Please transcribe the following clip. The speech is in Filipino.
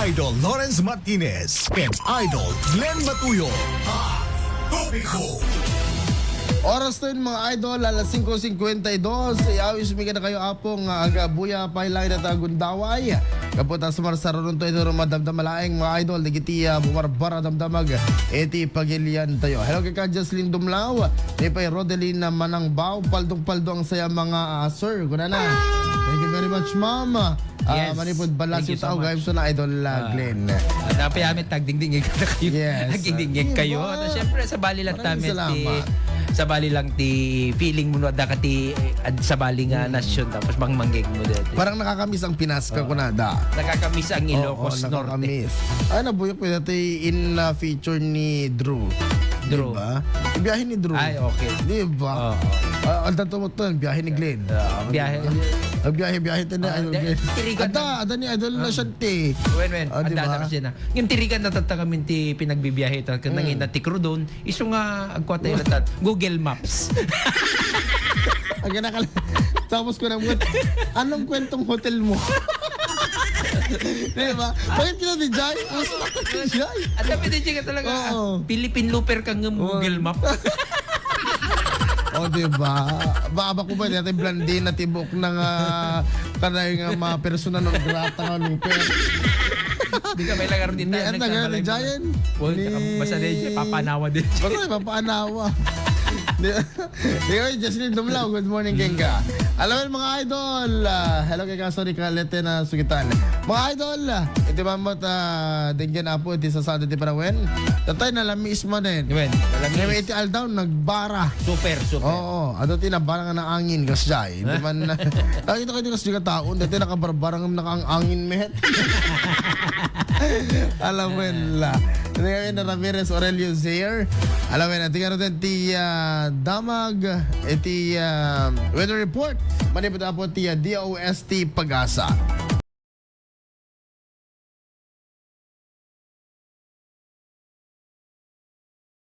Idol Lawrence Martinez and Idol Glenn Matuyo. Topiko. Oras na yun mga idol, alas 5:52. Iawis mi na kayo apong agabuya pailay na tagundaway. Kaputa sa marsaron to ito madamdam malaing mga idol. Digiti bumarbara damdamag. Eti pagilian tayo. Hello kay Jocelyn Dumlao. Ni pay Rodeline Manang Bao. Paldong-paldo ang saya mga sir. Kuna na. Thank you very much ma'am. Yes. Manipod balas Thank you yung tao so guys so na idol Glenn. Dapat yamin tagdingdingig na kayo. Yes. Nagdingdingig kayo. Diba? At syempre sa bali lang Maraming salamat. sa bali lang ti feeling mo na dakati sa bali nga nasyon tapos manggig mo dito. Parang nakakamiss ang Pinas ka kunada. Nakakamiss ang Ilocos Norte. Nakakamiss. Ay, nabuyok ko dati in feature ni Drew. Drew. Diba? Yung biyahe ni Drew. Ay, okay. Diba? Ang tanto mo to, biyahe ni Glenn. Biyahe. Ang biyahe to na Idol Glenn. tirigan Ada ni Idol na siya te. Wen, Diba? anda na siya na. Yung tirigan na tatagamin ti pinagbibiyahe ta kan nangin na ti Crudon, iso nga agkwatay na Google Maps. Ang ganakal. Tapos ko na anong kwentong hotel mo? Diba? Bakit kita ni Jai? Uso na ka ni Jai. At dapat din ka talaga. Oo. Philippine Looper kang Google Map. O, diba? Baba ko ba natin blandin na tibok ng kanay nga mga persona ng grata nga luper. Di ka may lagar din Ni tayo. ang taga ni Giant. Basta din siya, papanawa din siya. Basta papaanawa. Di Jocelyn Dumlao, good morning Genga. Alam mo mga idol, hello kay Kasori Kalete na sugitan. Mga idol, iti mamot dingyan apo iti sa Sunday ti Parawen. Tatay na lamis mo din. Yun, Ngayon iti aldown nagbara. super. Oo, ano tinabara nga ng angin kasjay. Di man nakita kayo kasi ka taon, dati nakabarbarang nakaang angin met. Alam mo yun la. Ngayon na Ramirez Aurelio Zaire. Alam mo yun, tingnan natin ti Damag, iti weather report. Manipod po ti DOST Pag-asa.